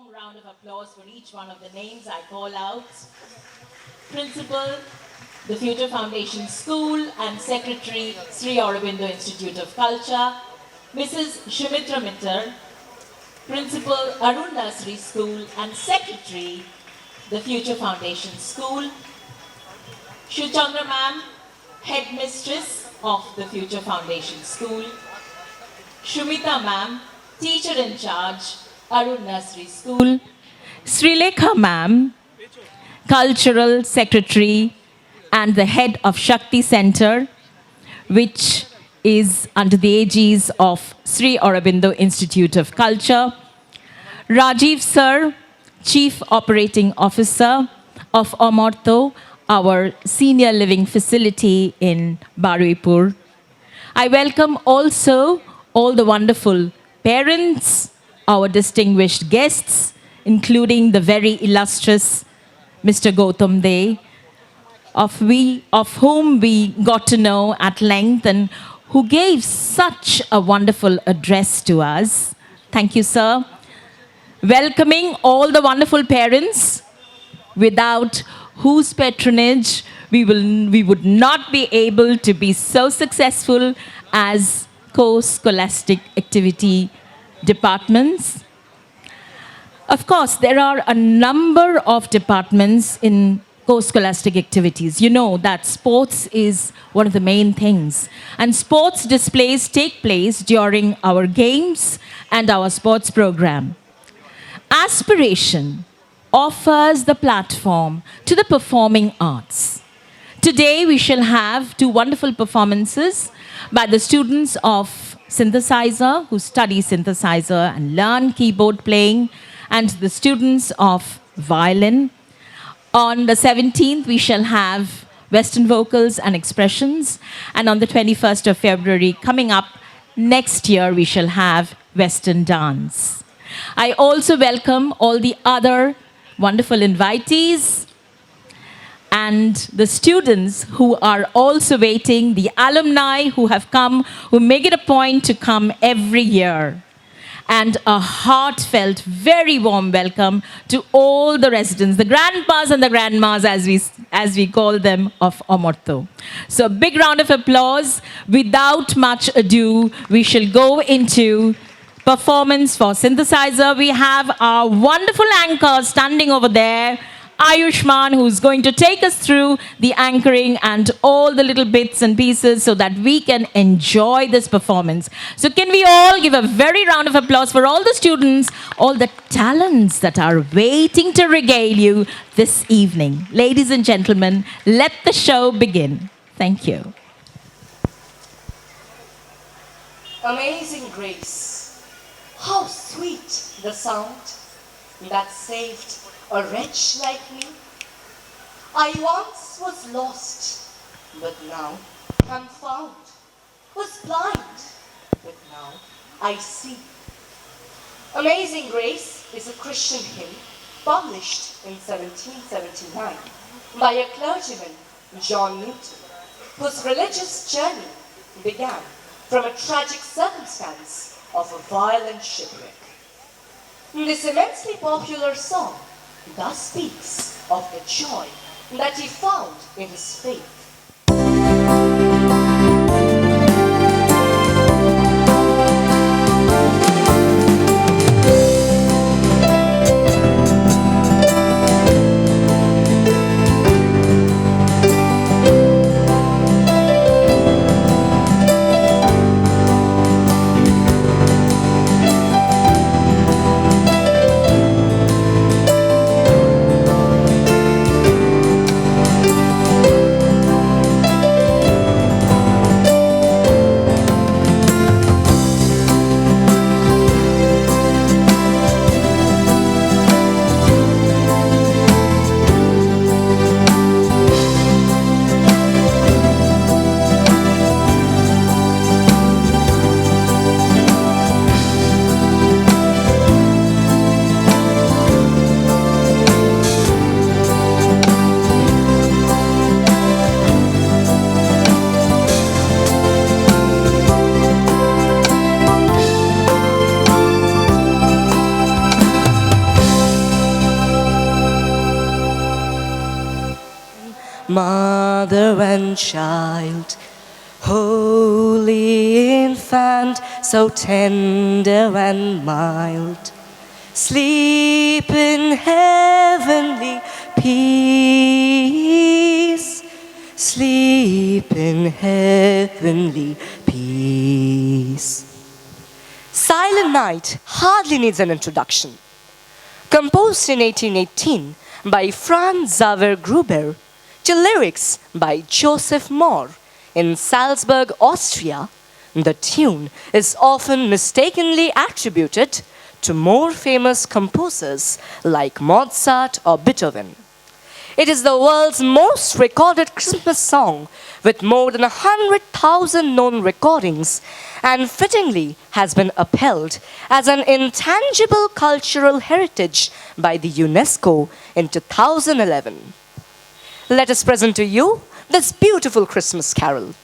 warm round of applause for each one of the names I call out. Principal, the Future Foundation School and Secretary, Sri Aurobindo Institute of Culture, Mrs. Shumitra Mittal, Principal, Arun Nursery School and Secretary, the Future Foundation School, Shuchandra Ma'am, Headmistress of the Future Foundation School, Shumita Ma'am, Teacher in Charge, Arun Nursery School, Srilekha Ma'am, Cultural Secretary and the Head of Shakti Center, which is under the aegis of Sri Aurobindo Institute of Culture, Rajiv Sir, Chief Operating Officer of Omorto, our senior living facility in Baruipur. I welcome also all the wonderful parents, our distinguished guests, including the very illustrious Mr. Gautam De, of whom we got to know at length and who gave such a wonderful address to us. Thank you, sir. Welcoming all the wonderful parents, without whose patronage we would not be able to be so successful as co-scholastic activity departments. Of course, there are a number of departments in co-scholastic activities. You know that sports is one of the main things. And sports displays take place during our games and our sports program. Aspiration offers the platform to the performing arts. Today we shall have two wonderful performances by the students of Synthesizer, who study synthesizer and learn keyboard playing, and the students of violin. On the 17th, we shall have Western vocals and expressions, and on the 21st of February, coming up next year, we shall have Western dance. I also welcome all the other wonderful invitees and the students who are also waiting, the alumni who have come, who make it a point to come every year. And a heartfelt, very warm welcome to all the residents, the grandpas and the grandmas, as we call them, of Omorto. So a big round of applause. Without much ado, we shall go into performance for Synthesizer. We have our wonderful anchor standing over there, Ayushman, who's going to take us through the anchoring and all the little bits and pieces so that we can enjoy this performance. So can we all give a very round of applause for all the students, all the talents that are waiting to regale you this evening. Ladies and gentlemen, let the show begin. Thank you. Amazing grace, how sweet the sound that saved a wretch like me. I once was lost, but now am found. Was blind, but now I see. Amazing Grace is a Christian hymn published in 1779 by a clergyman, John Newton, whose religious journey began from a tragic circumstance of a violent shipwreck. This immensely popular song thus speaks of the joy that he found in his faith. mother and child. Holy infant, so tender and mild, sleep in heavenly peace. Sleep in heavenly peace. Silent Night hardly needs an introduction. Composed in 1818 by Franz Xaver Gruber to lyrics by Joseph Mohr in Salzburg, Austria, the tune is often mistakenly attributed to more famous composers like Mozart or Beethoven. It is the world's most recorded Christmas song with more than 100,000 known recordings and fittingly has been upheld as an intangible cultural heritage by the UNESCO in 2011. Let us present to you this beautiful Christmas carol.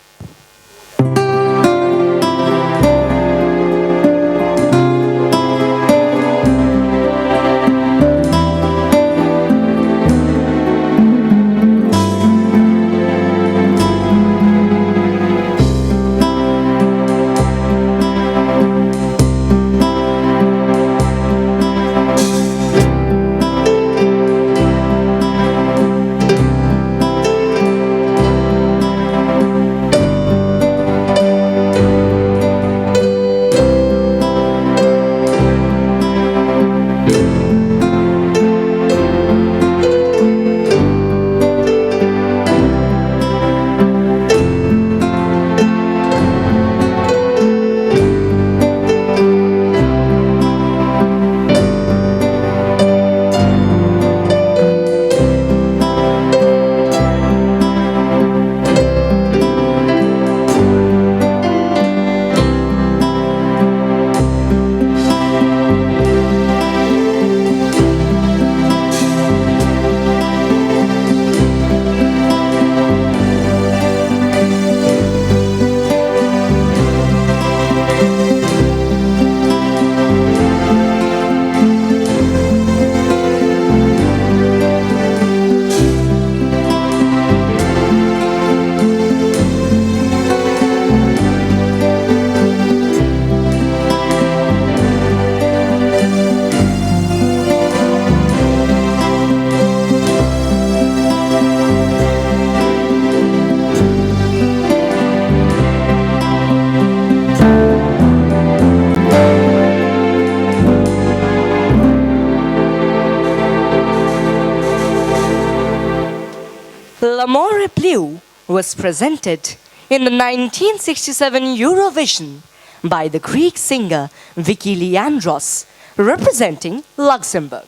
L'Amore Bleu was presented in the 1967 Eurovision by the Greek singer Vicky Leandros, representing Luxembourg.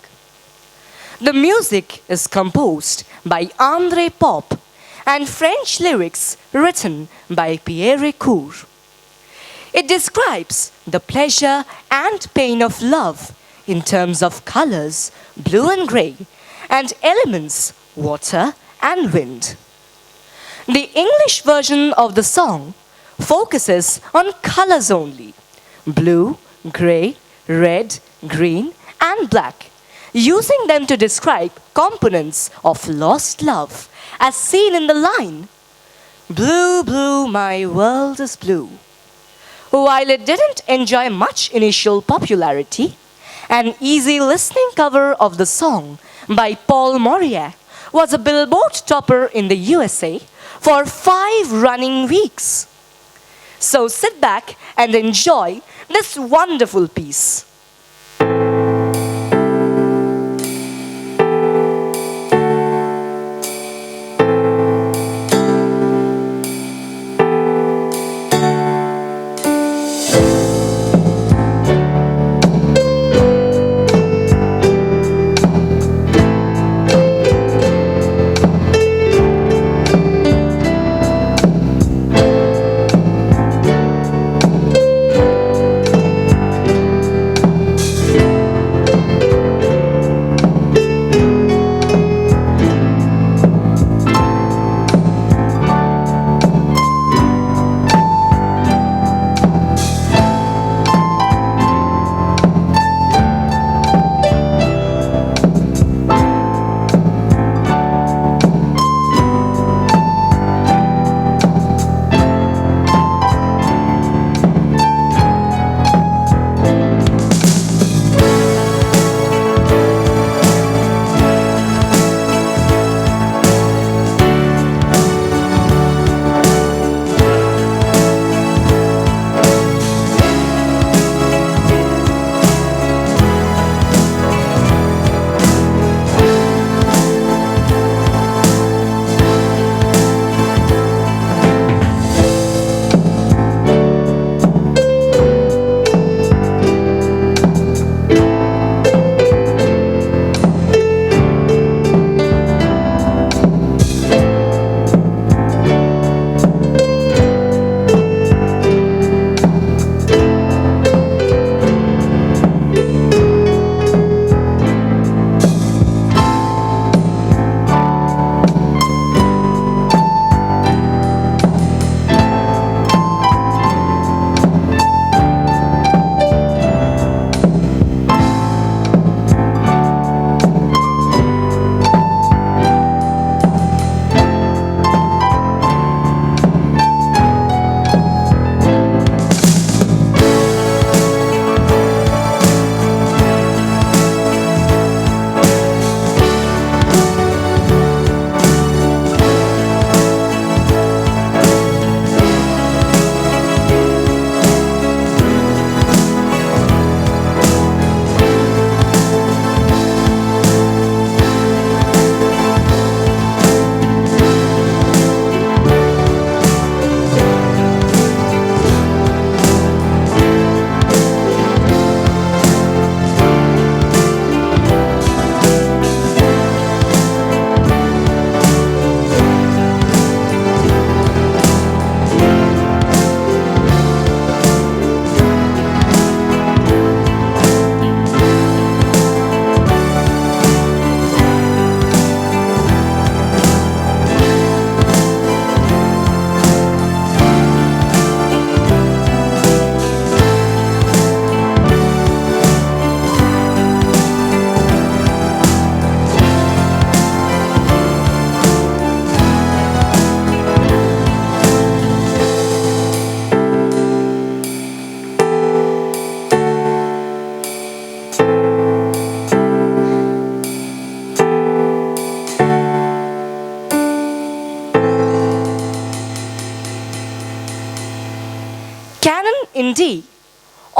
The music is composed by André Pop and French lyrics written by Pierre Cour. It describes the pleasure and pain of love in terms of colors, blue and gray, and elements, water and wind. The English version of the song focuses on colors only: blue, gray, red, green, and black, using them to describe components of lost love, as seen in the line, "Blue, blue, my world is blue." While it didn't enjoy much initial popularity, an easy listening cover of the song by Paul Morier was a Billboard topper in the USA for 5 running weeks. So sit back and enjoy this wonderful piece.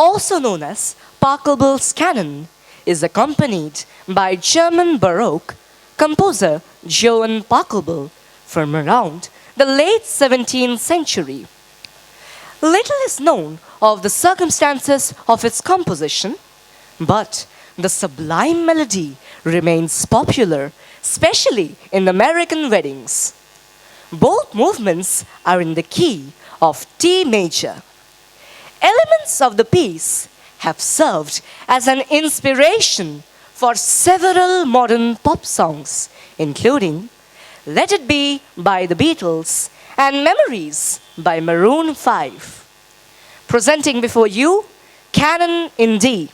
also known as Pachelbel's canon, is accompanied by German Baroque composer Johann Pachelbel from around the late 17th century. Little is known of the circumstances of its composition, but the sublime melody remains popular, especially in American weddings. Both movements are in the key of D major. Elements of the piece have served as an inspiration for several modern pop songs, including Let It Be by the Beatles and Memories by Maroon 5. Presenting before you, Canon in D.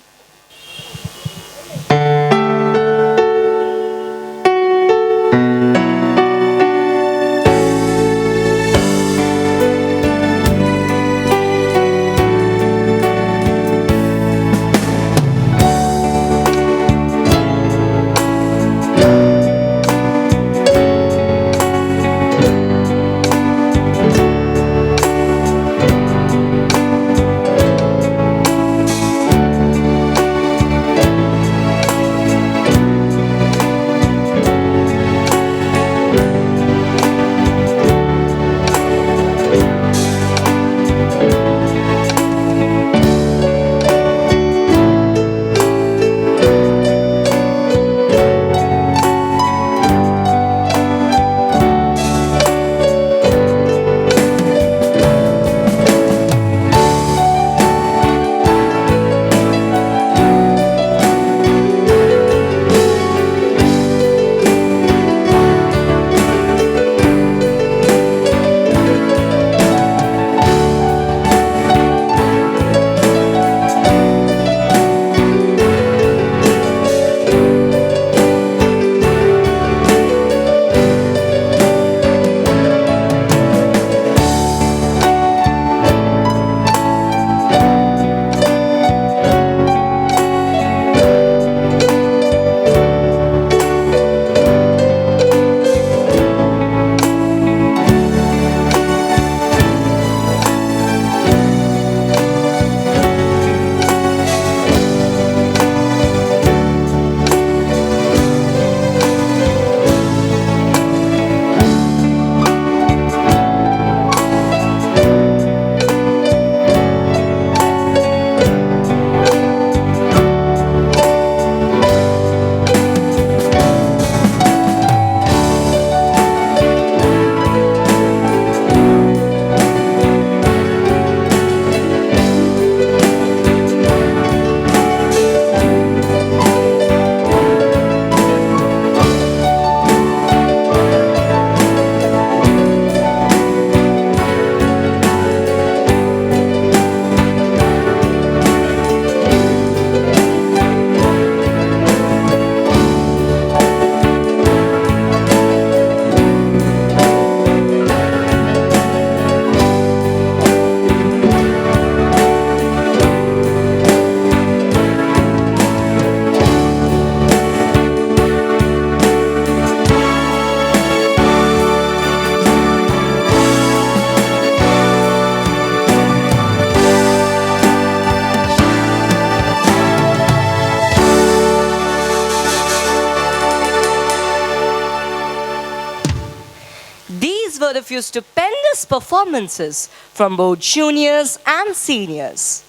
These were the few stupendous performances from both juniors and seniors.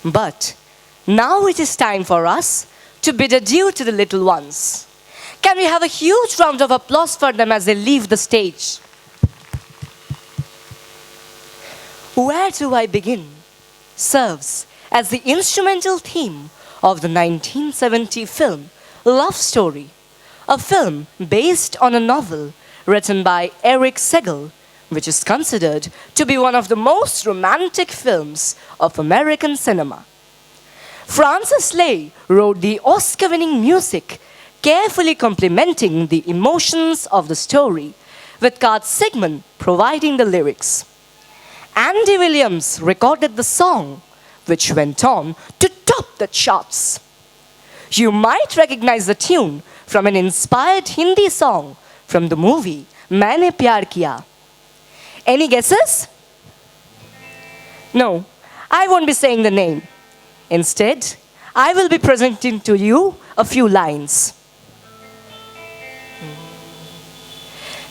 But now it is time for us to bid adieu to the little ones. Can we have a huge round of applause for them as they leave the stage? Where Do I Begin serves as the instrumental theme of the 1970 film Love Story, a film based on a novel written by Eric Segal, which is considered to be one of the most romantic films of American cinema. Francis Lay wrote the Oscar-winning music, carefully complementing the emotions of the story, with Carl Sigman providing the lyrics. Andy Williams recorded the song, which went on to top the charts. You might recognize the tune from an inspired Hindi song from the movie Maine Pyar Kiya. Any guesses? No, I won't be saying the name. Instead, I will be presenting to you a few lines.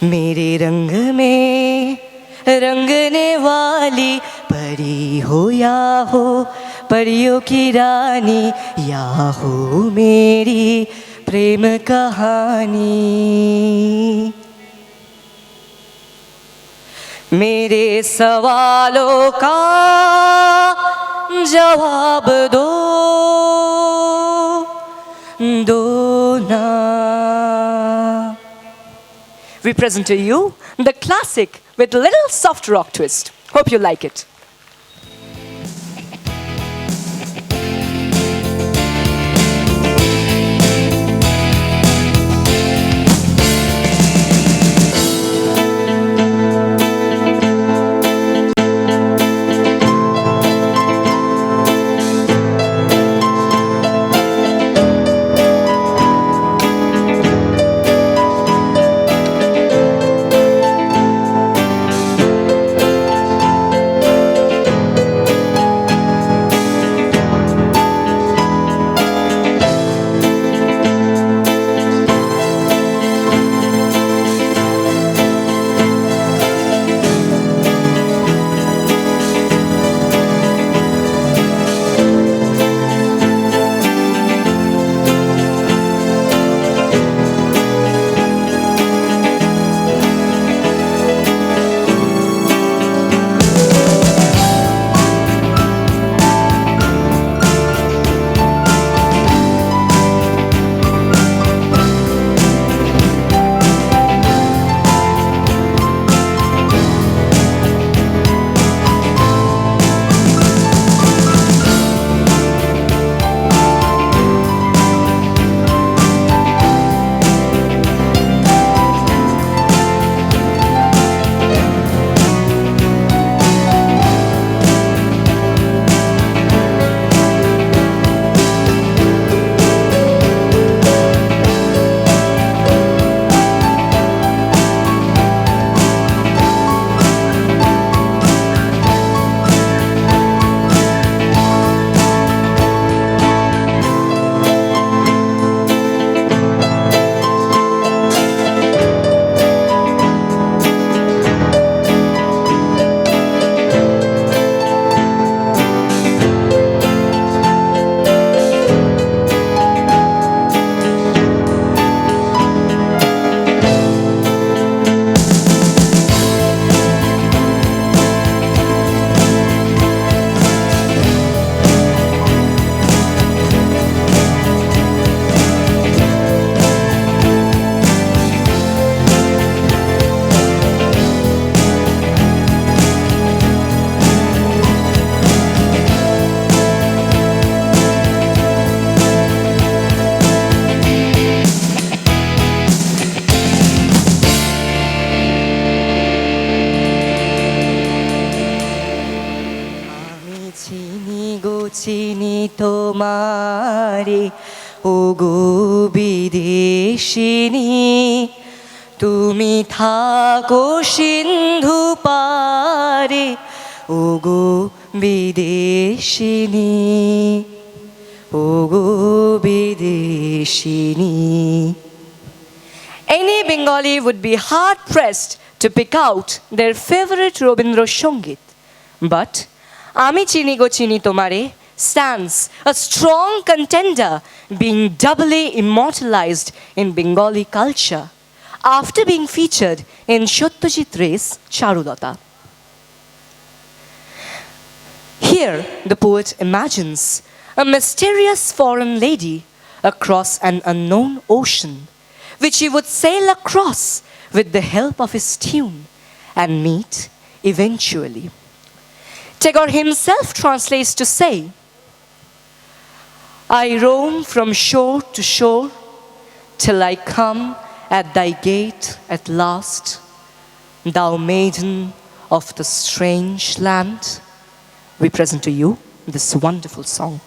मेरे रंग में रंगने वाली परी हो या हो परियों की रानी या हो मेरी प्रेम कहानी मेरे सवालों का जवाब दो ना We present to you the classic with a little soft rock twist. Hope you like it. চিনি তোমারে ওগো বিদেশিনী তুমি থাকো সিন্ধু পারে ওগো বিদেশিনী ওগো বিদেশিনী Any Bengali would be hard-pressed to pick out their favorite Robindra Songit. But Ami Chini Go Chini Tomare stands a strong contender, being doubly immortalized in Bengali culture after being featured in Satyajit Ray's Charulata. Here, the poet imagines a mysterious foreign lady across an unknown ocean, which he would sail across with the help of his tune and meet eventually. Tagore himself translates to say, I roam from shore to shore till I come at thy gate at last, thou maiden of the strange land. We present to you this wonderful song.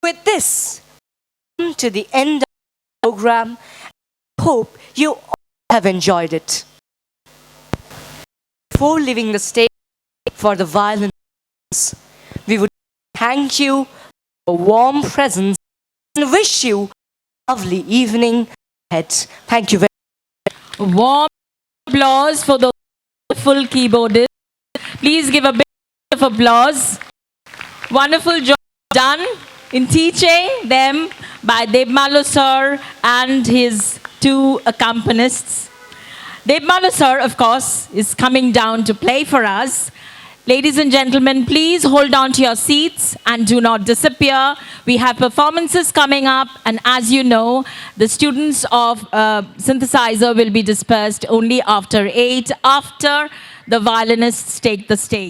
With this, come to the end of the program. I hope you all have enjoyed it. Before leaving the stage for the violin, we would thank you for warm presence and wish you a lovely evening ahead. Thank you very much. Warm applause for the wonderful keyboardist. Please give a big round of applause. Wonderful job done in teaching them by Debmalya Sir and his two accompanists. Debmalya Sir, of course, is coming down to play for us. Ladies and gentlemen, please hold on to your seats and do not disappear. We have performances coming up, and as you know, the students of Synthesizer will be dispersed only after 8, after the violinists take the stage.